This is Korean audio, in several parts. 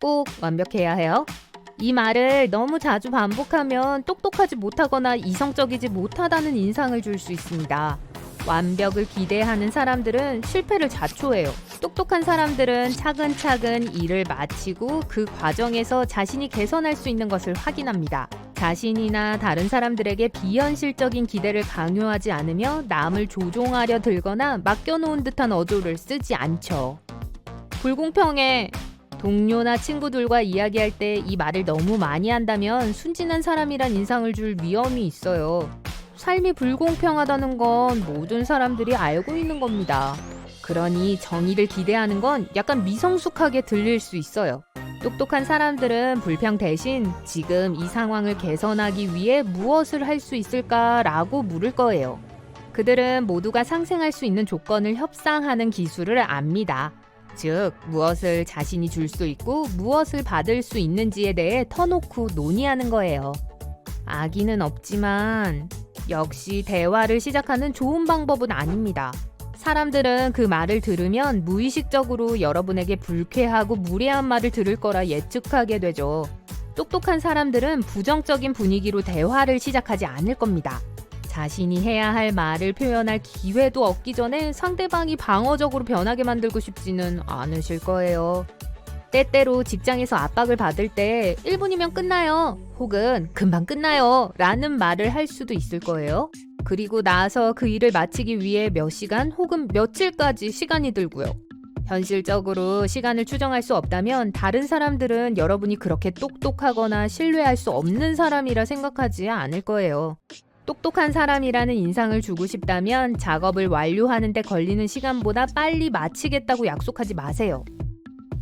꼭 완벽해야 해요? 이 말을 너무 자주 반복하면 똑똑하지 못하거나 이성적이지 못하다는 인상을 줄 수 있습니다. 완벽을 기대하는 사람들은 실패를 자초해요. 똑똑한 사람들은 차근차근 일을 마치고 그 과정에서 자신이 개선할 수 있는 것을 확인합니다. 자신이나 다른 사람들에게 비현실적인 기대를 강요하지 않으며 남을 조종하려 들거나 맡겨놓은 듯한 어조를 쓰지 않죠. 불공평해. 동료나 친구들과 이야기할 때 이 말을 너무 많이 한다면 순진한 사람이란 인상을 줄 위험이 있어요. 삶이 불공평하다는 건 모든 사람들이 알고 있는 겁니다. 그러니 정의를 기대하는 건 약간 미성숙하게 들릴 수 있어요. 똑똑한 사람들은 불평 대신 지금 이 상황을 개선하기 위해 무엇을 할 수 있을까라고 물을 거예요. 그들은 모두가 상생할 수 있는 조건을 협상하는 기술을 압니다. 즉, 무엇을 자신이 줄 수 있고 무엇을 받을 수 있는지에 대해 터놓고 논의하는 거예요. 악의는 없지만 역시 대화를 시작하는 좋은 방법은 아닙니다. 사람들은 그 말을 들으면 무의식적으로 여러분에게 불쾌하고 무례한 말을 들을 거라 예측하게 되죠. 똑똑한 사람들은 부정적인 분위기로 대화를 시작하지 않을 겁니다. 자신이 해야 할 말을 표현할 기회도 얻기 전에 상대방이 방어적으로 변하게 만들고 싶지는 않으실 거예요. 때때로 직장에서 압박을 받을 때 1분이면 끝나요. 혹은 금방 끝나요. 라는 말을 할 수도 있을 거예요. 그리고 나서 그 일을 마치기 위해 몇 시간 혹은 며칠까지 시간이 들고요. 현실적으로 시간을 추정할 수 없다면 다른 사람들은 여러분이 그렇게 똑똑하거나 신뢰할 수 없는 사람이라 생각하지 않을 거예요. 똑똑한 사람이라는 인상을 주고 싶다면 작업을 완료하는 데 걸리는 시간보다 빨리 마치겠다고 약속하지 마세요.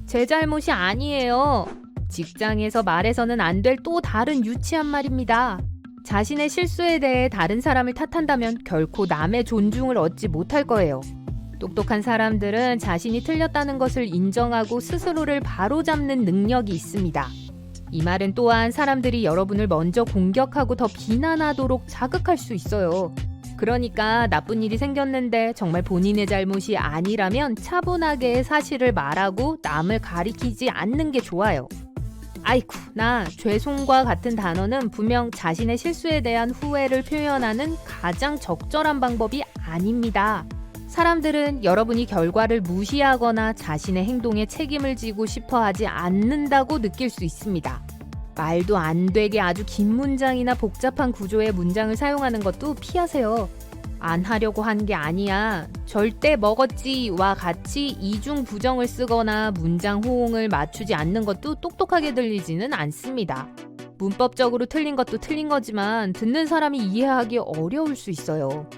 제 잘못이 아니에요. 직장에서 말해서는 안 될 또 다른 유치한 말입니다. 자신의 실수에 대해 다른 사람을 탓한다면 결코 남의 존중을 얻지 못할 거예요. 똑똑한 사람들은 자신이 틀렸다는 것을 인정하고 스스로를 바로잡는 능력이 있습니다. 이 말은 또한 사람들이 여러분을 먼저 공격하고 더 비난하도록 자극할 수 있어요. 그러니까 나쁜 일이 생겼는데 정말 본인의 잘못이 아니라면 차분하게 사실을 말하고 남을 가리키지 않는 게 좋아요. 아이쿠, 나 죄송과 같은 단어는 분명 자신의 실수에 대한 후회를 표현하는 가장 적절한 방법이 아닙니다. 사람들은 여러분이 결과를 무시하거나 자신의 행동에 책임을 지고 싶어 하지 않는다고 느낄 수 있습니다. 말도 안 되게 아주 긴 문장이나 복잡한 구조의 문장을 사용하는 것도 피하세요. 안 하려고 한 게 아니야. 절대 먹었지와 같이 이중 부정을 쓰거나 문장 호응을 맞추지 않는 것도 똑똑하게 들리지는 않습니다. 문법적으로 틀린 것도 틀린 거지만 듣는 사람이 이해하기 어려울 수 있어요.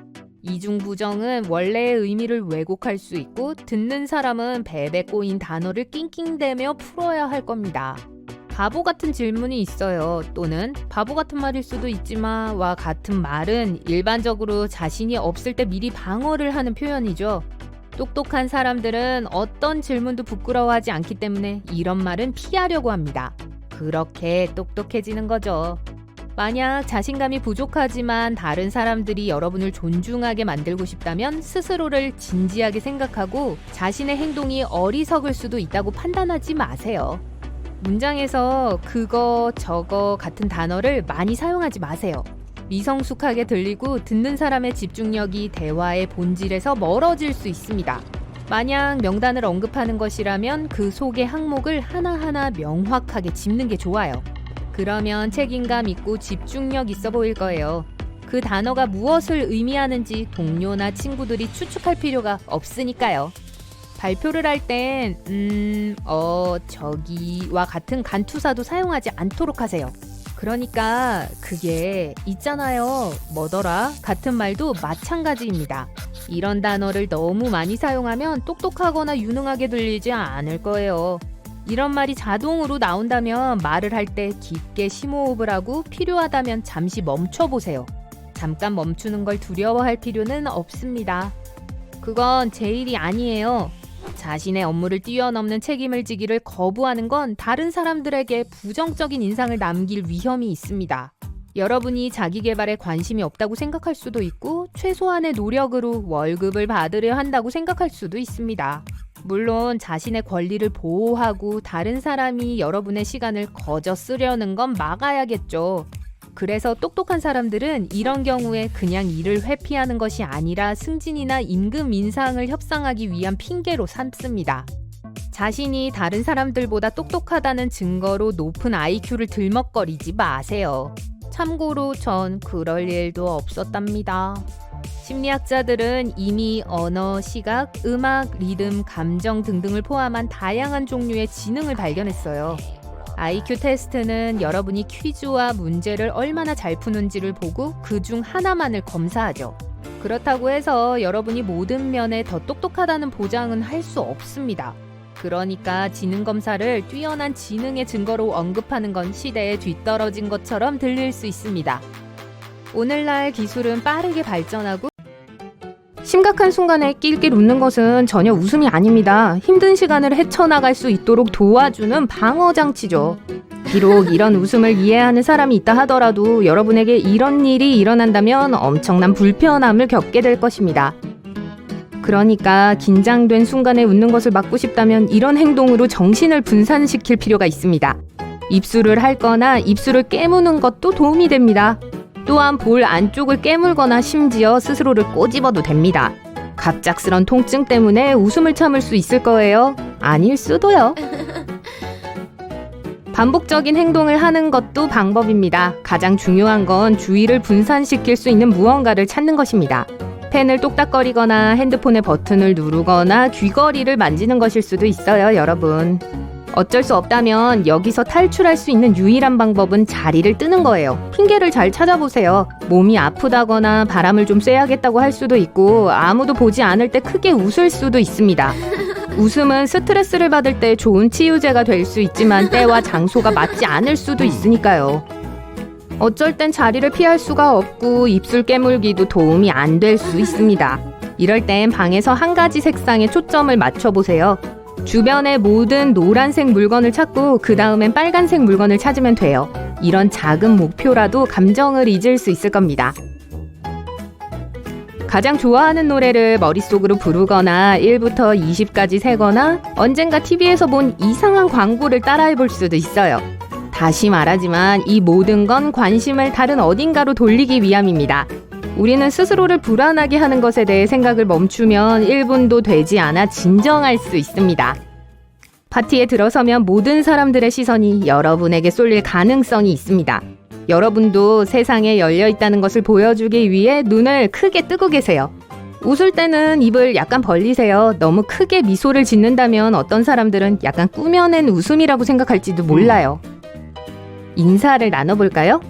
이중 부정은 원래의 의미를 왜곡할 수 있고 듣는 사람은 베베 꼬인 단어를 낑낑대며 풀어야 할 겁니다. 바보 같은 질문이 있어요. 또는 바보 같은 말일 수도 있지만 와 같은 말은 일반적으로 자신이 없을 때 미리 방어를 하는 표현이죠. 똑똑한 사람들은 어떤 질문도 부끄러워하지 않기 때문에 이런 말은 피하려고 합니다. 그렇게 똑똑해지는 거죠. 만약 자신감이 부족하지만 다른 사람들이 여러분을 존중하게 만들고 싶다면 스스로를 진지하게 생각하고 자신의 행동이 어리석을 수도 있다고 판단하지 마세요. 문장에서 그거, 저거 같은 단어를 많이 사용하지 마세요. 미성숙하게 들리고 듣는 사람의 집중력이 대화의 본질에서 멀어질 수 있습니다. 만약 명단을 언급하는 것이라면 그 속의 항목을 하나하나 명확하게 짚는 게 좋아요. 그러면 책임감 있고 집중력 있어 보일 거예요. 그 단어가 무엇을 의미하는지 동료나 친구들이 추측할 필요가 없으니까요. 발표를 할 땐 저기와 같은 간투사도 사용하지 않도록 하세요. 그러니까 그게 있잖아요, 뭐더라 같은 말도 마찬가지입니다. 이런 단어를 너무 많이 사용하면 똑똑하거나 유능하게 들리지 않을 거예요. 이런 말이 자동으로 나온다면 말을 할 때 깊게 심호흡을 하고 필요하다면 잠시 멈춰보세요. 잠깐 멈추는 걸 두려워할 필요는 없습니다. 그건 제 일이 아니에요. 자신의 업무를 뛰어넘는 책임을 지기를 거부하는 건 다른 사람들에게 부정적인 인상을 남길 위험이 있습니다. 여러분이 자기 개발에 관심이 없다고 생각할 수도 있고 최소한의 노력으로 월급을 받으려 한다고 생각할 수도 있습니다. 물론 자신의 권리를 보호하고 다른 사람이 여러분의 시간을 거저 쓰려는 건 막아야겠죠. 그래서 똑똑한 사람들은 이런 경우에 그냥 일을 회피하는 것이 아니라 승진이나 임금 인상을 협상하기 위한 핑계로 삼습니다. 자신이 다른 사람들보다 똑똑하다는 증거로 높은 IQ를 들먹거리지 마세요. 참고로 전 그럴 일도 없었답니다. 심리학자들은 이미 언어, 시각, 음악, 리듬, 감정 등등을 포함한 다양한 종류의 지능을 발견했어요. IQ 테스트는 여러분이 퀴즈와 문제를 얼마나 잘 푸는지를 보고 그중 하나만을 검사하죠. 그렇다고 해서 여러분이 모든 면에 더 똑똑하다는 보장은 할 수 없습니다. 그러니까 지능 검사를 뛰어난 지능의 증거로 언급하는 건 시대에 뒤떨어진 것처럼 들릴 수 있습니다. 오늘날 기술은 빠르게 발전하고 심각한 순간에 낄낄 웃는 것은 전혀 웃음이 아닙니다. 힘든 시간을 헤쳐나갈 수 있도록 도와주는 방어장치죠. 비록 이런 웃음을 이해하는 사람이 있다 하더라도 여러분에게 이런 일이 일어난다면 엄청난 불편함을 겪게 될 것입니다. 그러니까 긴장된 순간에 웃는 것을 막고 싶다면 이런 행동으로 정신을 분산시킬 필요가 있습니다. 입술을 핥거나 입술을 깨무는 것도 도움이 됩니다. 또한 볼 안쪽을 깨물거나 심지어 스스로를 꼬집어도 됩니다. 갑작스런 통증 때문에 웃음을 참을 수 있을 거예요. 아닐 수도요. 반복적인 행동을 하는 것도 방법입니다. 가장 중요한 건 주의를 분산시킬 수 있는 무언가를 찾는 것입니다. 펜을 똑딱거리거나 핸드폰의 버튼을 누르거나 귀걸이를 만지는 것일 수도 있어요, 여러분. 어쩔 수 없다면 여기서 탈출할 수 있는 유일한 방법은 자리를 뜨는 거예요. 핑계를 잘 찾아보세요. 몸이 아프다거나 바람을 좀 쐬야겠다고 할 수도 있고 아무도 보지 않을 때 크게 웃을 수도 있습니다. 웃음은 스트레스를 받을 때 좋은 치유제가 될 수 있지만 때와 장소가 맞지 않을 수도 있으니까요. 어쩔 땐 자리를 피할 수가 없고 입술 깨물기도 도움이 안 될 수 있습니다. 이럴 땐 방에서 한 가지 색상에 초점을 맞춰보세요. 주변의 모든 노란색 물건을 찾고 그 다음엔 빨간색 물건을 찾으면 돼요. 이런 작은 목표라도 감정을 잊을 수 있을 겁니다. 가장 좋아하는 노래를 머릿속으로 부르거나 1부터 20까지 세거나 언젠가 TV에서 본 이상한 광고를 따라해볼 수도 있어요. 다시 말하지만 이 모든 건 관심을 다른 어딘가로 돌리기 위함입니다. 우리는 스스로를 불안하게 하는 것에 대해 생각을 멈추면 1분도 되지 않아 진정할 수 있습니다. 파티에 들어서면 모든 사람들의 시선이 여러분에게 쏠릴 가능성이 있습니다. 여러분도 세상에 열려있다는 것을 보여주기 위해 눈을 크게 뜨고 계세요. 웃을 때는 입을 약간 벌리세요. 너무 크게 미소를 짓는다면 어떤 사람들은 약간 꾸며낸 웃음이라고 생각할지도 몰라요. 인사를 나눠볼까요?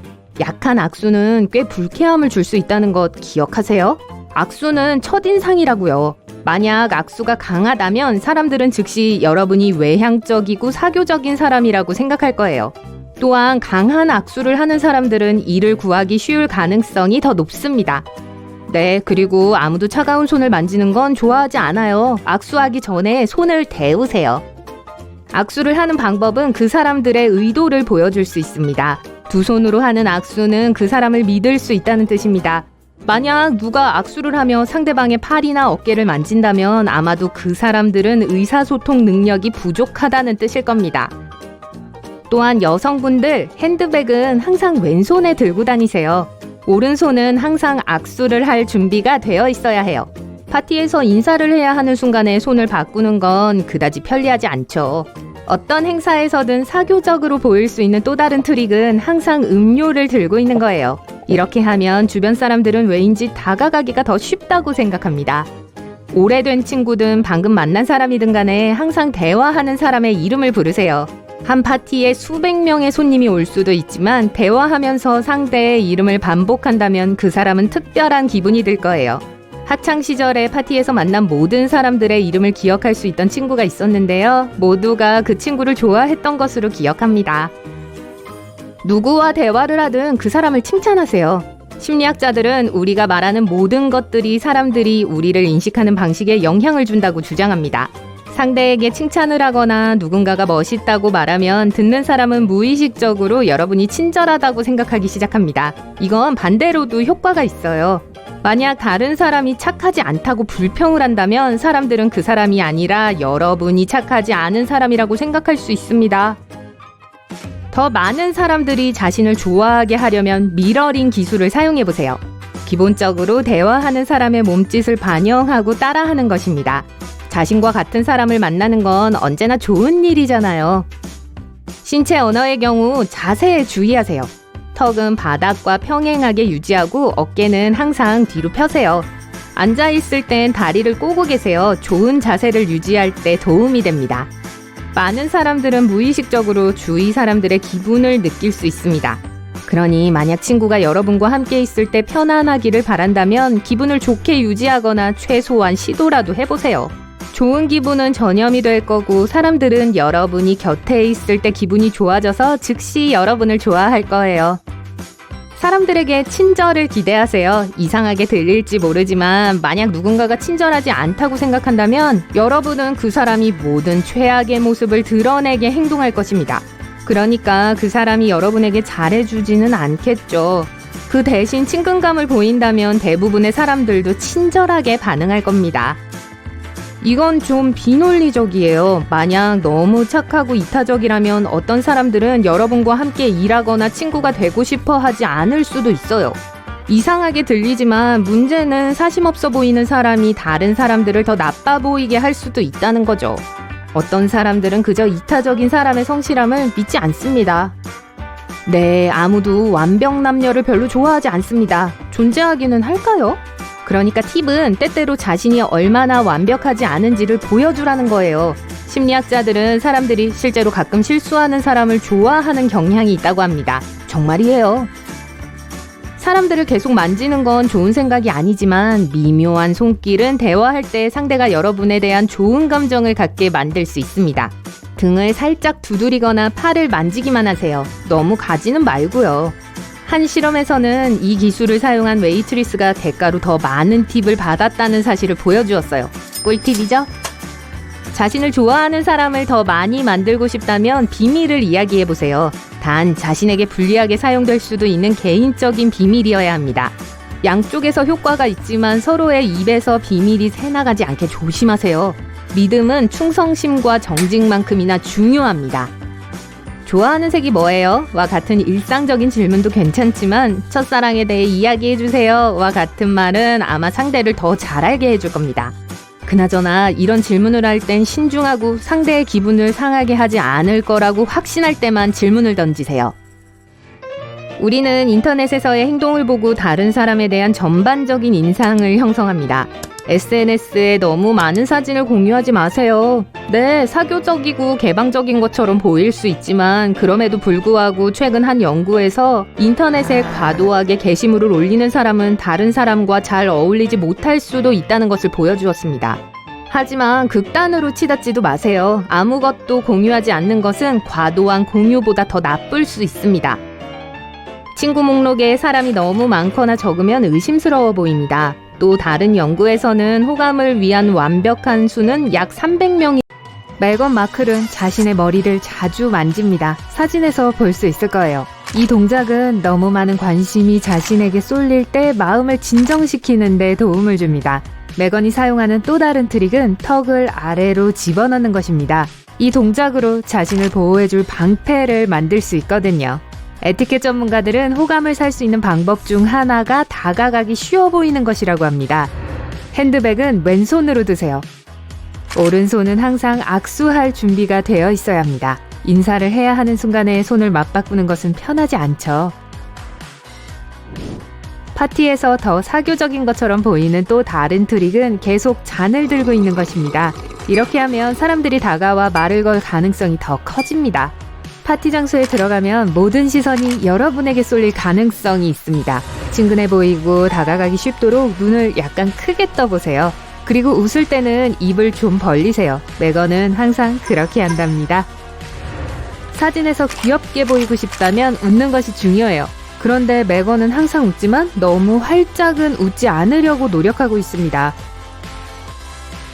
약한 악수는 꽤 불쾌함을 줄 수 있다는 것 기억하세요? 악수는 첫인상이라고요. 만약 악수가 강하다면 사람들은 즉시 여러분이 외향적이고 사교적인 사람이라고 생각할 거예요. 또한 강한 악수를 하는 사람들은 일을 구하기 쉬울 가능성이 더 높습니다. 네, 그리고 아무도 차가운 손을 만지는 건 좋아하지 않아요. 악수하기 전에 손을 데우세요. 악수를 하는 방법은 그 사람들의 의도를 보여줄 수 있습니다. 두 손으로 하는 악수는 그 사람을 믿을 수 있다는 뜻입니다. 만약 누가 악수를 하며 상대방의 팔이나 어깨를 만진다면 아마도 그 사람들은 의사소통 능력이 부족하다는 뜻일 겁니다. 또한 여성분들, 핸드백은 항상 왼손에 들고 다니세요. 오른손은 항상 악수를 할 준비가 되어 있어야 해요. 파티에서 인사를 해야 하는 순간에 손을 바꾸는 건 그다지 편리하지 않죠. 어떤 행사에서든 사교적으로 보일 수 있는 또 다른 트릭은 항상 음료를 들고 있는 거예요. 이렇게 하면 주변 사람들은 왜인지 다가가기가 더 쉽다고 생각합니다. 오래된 친구든 방금 만난 사람이든 간에 항상 대화하는 사람의 이름을 부르세요. 한 파티에 수백 명의 손님이 올 수도 있지만 대화하면서 상대의 이름을 반복한다면 그 사람은 특별한 기분이 들 거예요. 학창시절에 파티에서 만난 모든 사람들의 이름을 기억할 수 있던 친구가 있었는데요. 모두가 그 친구를 좋아했던 것으로 기억합니다. 누구와 대화를 하든 그 사람을 칭찬하세요. 심리학자들은 우리가 말하는 모든 것들이 사람들이 우리를 인식하는 방식에 영향을 준다고 주장합니다. 상대에게 칭찬을 하거나 누군가가 멋있다고 말하면 듣는 사람은 무의식적으로 여러분이 친절하다고 생각하기 시작합니다. 이건 반대로도 효과가 있어요. 만약 다른 사람이 착하지 않다고 불평을 한다면 사람들은 그 사람이 아니라 여러분이 착하지 않은 사람이라고 생각할 수 있습니다. 더 많은 사람들이 자신을 좋아하게 하려면 미러링 기술을 사용해보세요. 기본적으로 대화하는 사람의 몸짓을 반영하고 따라하는 것입니다. 자신과 같은 사람을 만나는 건 언제나 좋은 일이잖아요. 신체 언어의 경우 자세에 주의하세요. 턱은 바닥과 평행하게 유지하고 어깨는 항상 뒤로 펴세요. 앉아있을 땐 다리를 꼬고 계세요. 좋은 자세를 유지할 때 도움이 됩니다. 많은 사람들은 무의식적으로 주위 사람들의 기분을 느낄 수 있습니다. 그러니 만약 친구가 여러분과 함께 있을 때 편안하기를 바란다면 기분을 좋게 유지하거나 최소한 시도라도 해보세요. 좋은 기분은 전염이 될 거고 사람들은 여러분이 곁에 있을 때 기분이 좋아져서 즉시 여러분을 좋아할 거예요. 사람들에게 친절을 기대하세요. 이상하게 들릴지 모르지만 만약 누군가가 친절하지 않다고 생각한다면 여러분은 그 사람이 모든 최악의 모습을 드러내게 행동할 것입니다. 그러니까 그 사람이 여러분에게 잘해주지는 않겠죠. 그 대신 친근감을 보인다면 대부분의 사람들도 친절하게 반응할 겁니다. 이건 좀 비논리적이에요. 만약 너무 착하고 이타적이라면 어떤 사람들은 여러분과 함께 일하거나 친구가 되고 싶어 하지 않을 수도 있어요. 이상하게 들리지만 문제는 사심없어 보이는 사람이 다른 사람들을 더 나빠 보이게 할 수도 있다는 거죠. 어떤 사람들은 그저 이타적인 사람의 성실함을 믿지 않습니다. 네, 아무도 완벽 남녀를 별로 좋아하지 않습니다. 존재하기는 할까요? 그러니까 팁은 때때로 자신이 얼마나 완벽하지 않은지를 보여주라는 거예요. 심리학자들은 사람들이 실제로 가끔 실수하는 사람을 좋아하는 경향이 있다고 합니다. 정말이에요. 사람들을 계속 만지는 건 좋은 생각이 아니지만 미묘한 손길은 대화할 때 상대가 여러분에 대한 좋은 감정을 갖게 만들 수 있습니다. 등을 살짝 두드리거나 팔을 만지기만 하세요. 너무 가지는 말고요. 한 실험에서는 이 기술을 사용한 웨이트리스가 대가로 더 많은 팁을 받았다는 사실을 보여주었어요. 꿀팁이죠? 자신을 좋아하는 사람을 더 많이 만들고 싶다면 비밀을 이야기해보세요. 단 자신에게 불리하게 사용될 수도 있는 개인적인 비밀이어야 합니다. 양쪽에서 효과가 있지만 서로의 입에서 비밀이 새나가지 않게 조심하세요. 믿음은 충성심과 정직만큼이나 중요합니다. 좋아하는 색이 뭐예요? 와 같은 일상적인 질문도 괜찮지만 첫사랑에 대해 이야기해주세요. 와 같은 말은 아마 상대를 더 잘 알게 해줄 겁니다. 그나저나 이런 질문을 할 땐 신중하고 상대의 기분을 상하게 하지 않을 거라고 확신할 때만 질문을 던지세요. 우리는 인터넷에서의 행동을 보고 다른 사람에 대한 전반적인 인상을 형성합니다. SNS에 너무 많은 사진을 공유하지 마세요. 네, 사교적이고 개방적인 것처럼 보일 수 있지만 그럼에도 불구하고 최근 한 연구에서 인터넷에 과도하게 게시물을 올리는 사람은 다른 사람과 잘 어울리지 못할 수도 있다는 것을 보여주었습니다. 하지만 극단으로 치닫지도 마세요. 아무것도 공유하지 않는 것은 과도한 공유보다 더 나쁠 수 있습니다. 친구 목록에 사람이 너무 많거나 적으면 의심스러워 보입니다. 또 다른 연구에서는 호감을 위한 완벽한 수는 약 300명이. 메건 마클은 자신의 머리를 자주 만집니다. 사진에서 볼 수 있을 거예요. 이 동작은 너무 많은 관심이 자신에게 쏠릴 때 마음을 진정시키는 데 도움을 줍니다. 메건이 사용하는 또 다른 트릭은 턱을 아래로 집어넣는 것입니다. 이 동작으로 자신을 보호해줄 방패를 만들 수 있거든요. 에티켓 전문가들은 호감을 살 수 있는 방법 중 하나가 다가가기 쉬워 보이는 것이라고 합니다. 핸드백은 왼손으로 드세요. 오른손은 항상 악수할 준비가 되어 있어야 합니다. 인사를 해야 하는 순간에 손을 맞바꾸는 것은 편하지 않죠. 파티에서 더 사교적인 것처럼 보이는 또 다른 트릭은 계속 잔을 들고 있는 것입니다. 이렇게 하면 사람들이 다가와 말을 걸 가능성이 더 커집니다. 파티 장소에 들어가면 모든 시선이 여러분에게 쏠릴 가능성이 있습니다. 친근해 보이고 다가가기 쉽도록 눈을 약간 크게 떠보세요. 그리고 웃을 때는 입을 좀 벌리세요. 메건은 항상 그렇게 한답니다. 사진에서 귀엽게 보이고 싶다면 웃는 것이 중요해요. 그런데 메건은 항상 웃지만 너무 활짝은 웃지 않으려고 노력하고 있습니다.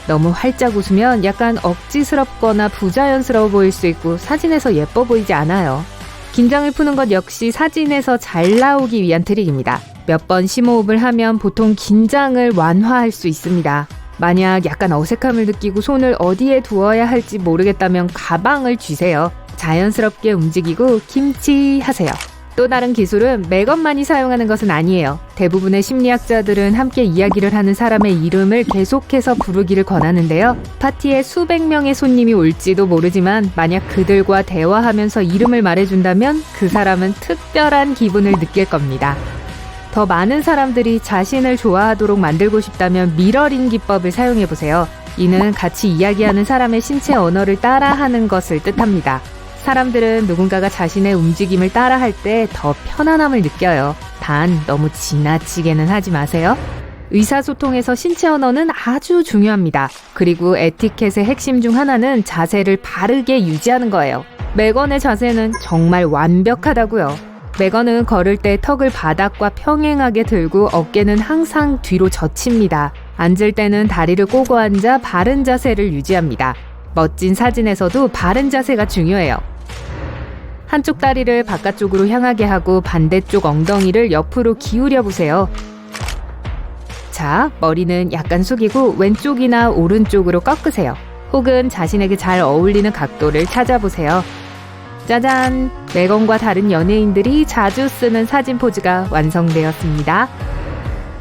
너무 활짝 웃으면 약간 억지스럽거나 부자연스러워 보일 수 있고 사진에서 예뻐 보이지 않아요. 긴장을 푸는 것 역시 사진에서 잘 나오기 위한 트릭입니다. 몇 번 심호흡을 하면 보통 긴장을 완화할 수 있습니다. 만약 약간 어색함을 느끼고 손을 어디에 두어야 할지 모르겠다면 가방을 쥐세요. 자연스럽게 움직이고 김치 하세요. 또 다른 기술은 매건만이 사용하는 것은 아니에요. 대부분의 심리학자들은 함께 이야기를 하는 사람의 이름을 계속해서 부르기를 권하는데요. 파티에 수백 명의 손님이 올지도 모르지만 만약 그들과 대화하면서 이름을 말해준다면 그 사람은 특별한 기분을 느낄 겁니다. 더 많은 사람들이 자신을 좋아하도록 만들고 싶다면 미러링 기법을 사용해보세요. 이는 같이 이야기하는 사람의 신체 언어를 따라하는 것을 뜻합니다. 사람들은 누군가가 자신의 움직임을 따라할 때 더 편안함을 느껴요. 단 너무 지나치게는 하지 마세요. 의사소통에서 신체 언어는 아주 중요합니다. 그리고 에티켓의 핵심 중 하나는 자세를 바르게 유지하는 거예요. 메건의 자세는 정말 완벽하다고요. 메건은 걸을 때 턱을 바닥과 평행하게 들고 어깨는 항상 뒤로 젖힙니다. 앉을 때는 다리를 꼬고 앉아 바른 자세를 유지합니다. 멋진 사진에서도 바른 자세가 중요해요. 한쪽 다리를 바깥쪽으로 향하게 하고 반대쪽 엉덩이를 옆으로 기울여 보세요. 자, 머리는 약간 숙이고 왼쪽이나 오른쪽으로 꺾으세요. 혹은 자신에게 잘 어울리는 각도를 찾아보세요. 짜잔! 메건과 다른 연예인들이 자주 쓰는 사진 포즈가 완성되었습니다.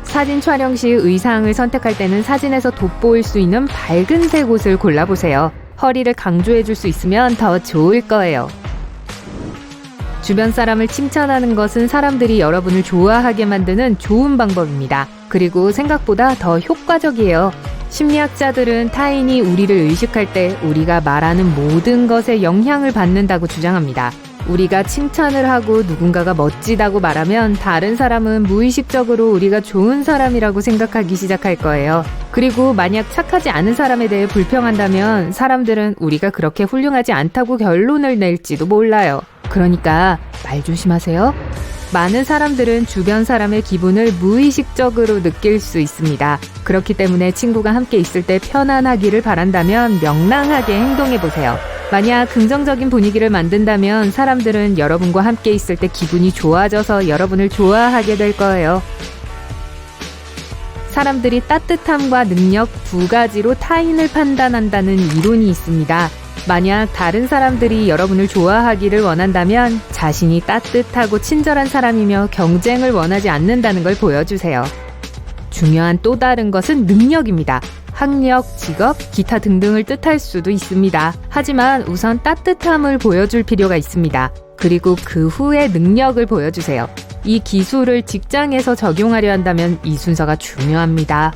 사진 촬영 시 의상을 선택할 때는 사진에서 돋보일 수 있는 밝은색 옷을 골라보세요. 허리를 강조해줄 수 있으면 더 좋을 거예요. 주변 사람을 칭찬하는 것은 사람들이 여러분을 좋아하게 만드는 좋은 방법입니다. 그리고 생각보다 더 효과적이에요. 심리학자들은 타인이 우리를 의식할 때 우리가 말하는 모든 것에 영향을 받는다고 주장합니다. 우리가 칭찬을 하고 누군가가 멋지다고 말하면 다른 사람은 무의식적으로 우리가 좋은 사람이라고 생각하기 시작할 거예요. 그리고 만약 착하지 않은 사람에 대해 불평한다면 사람들은 우리가 그렇게 훌륭하지 않다고 결론을 낼지도 몰라요. 그러니까 말 조심하세요. 많은 사람들은 주변 사람의 기분을 무의식적으로 느낄 수 있습니다. 그렇기 때문에 친구가 함께 있을 때 편안하기를 바란다면 명랑하게 행동해보세요. 만약 긍정적인 분위기를 만든다면 사람들은 여러분과 함께 있을 때 기분이 좋아져서 여러분을 좋아하게 될 거예요. 사람들이 따뜻함과 능력 두 가지로 타인을 판단한다는 이론이 있습니다. 만약 다른 사람들이 여러분을 좋아하기를 원한다면 자신이 따뜻하고 친절한 사람이며 경쟁을 원하지 않는다는 걸 보여주세요. 중요한 또 다른 것은 능력입니다. 학력, 직업, 기타 등등을 뜻할 수도 있습니다. 하지만 우선 따뜻함을 보여줄 필요가 있습니다. 그리고 그 후에 능력을 보여주세요. 이 기술을 직장에서 적용하려 한다면 이 순서가 중요합니다.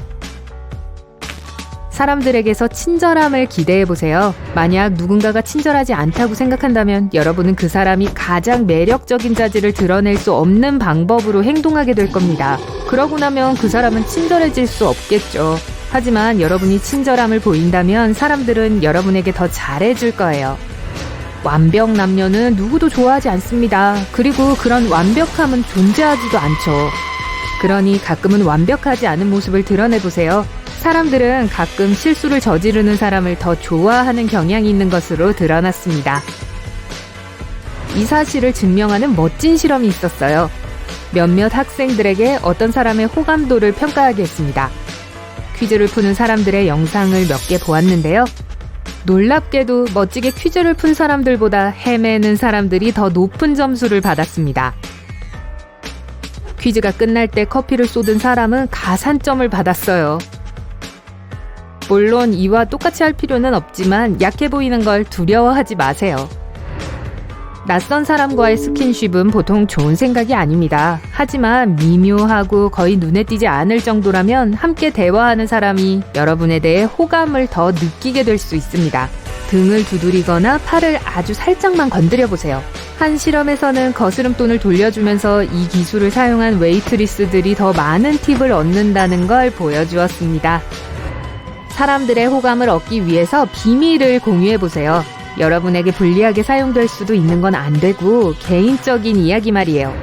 사람들에게서 친절함을 기대해보세요. 만약 누군가가 친절하지 않다고 생각한다면 여러분은 그 사람이 가장 매력적인 자질을 드러낼 수 없는 방법으로 행동하게 될 겁니다. 그러고 나면 그 사람은 친절해질 수 없겠죠. 하지만 여러분이 친절함을 보인다면 사람들은 여러분에게 더 잘해줄 거예요. 완벽 남녀는 누구도 좋아하지 않습니다. 그리고 그런 완벽함은 존재하지도 않죠. 그러니 가끔은 완벽하지 않은 모습을 드러내보세요. 사람들은 가끔 실수를 저지르는 사람을 더 좋아하는 경향이 있는 것으로 드러났습니다. 이 사실을 증명하는 멋진 실험이 있었어요. 몇몇 학생들에게 어떤 사람의 호감도를 평가하게 했습니다. 퀴즈를 푸는 사람들의 영상을 몇 개 보았는데요. 놀랍게도 멋지게 퀴즈를 푼 사람들보다 헤매는 사람들이 더 높은 점수를 받았습니다. 퀴즈가 끝날 때 커피를 쏟은 사람은 가산점을 받았어요. 물론 이와 똑같이 할 필요는 없지만 약해 보이는 걸 두려워하지 마세요. 낯선 사람과의 스킨십은 보통 좋은 생각이 아닙니다. 하지만 미묘하고 거의 눈에 띄지 않을 정도라면 함께 대화하는 사람이 여러분에 대해 호감을 더 느끼게 될 수 있습니다. 등을 두드리거나 팔을 아주 살짝만 건드려 보세요. 한 실험에서는 거스름돈을 돌려주면서 이 기술을 사용한 웨이트리스들이 더 많은 팁을 얻는다는 걸 보여주었습니다. 사람들의 호감을 얻기 위해서 비밀을 공유해보세요. 여러분에게 불리하게 사용될 수도 있는 건 안 되고 개인적인 이야기 말이에요.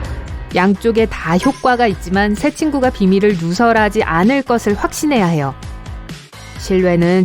양쪽에 다 효과가 있지만 새 친구가 비밀을 누설하지 않을 것을 확신해야 해요. 신뢰는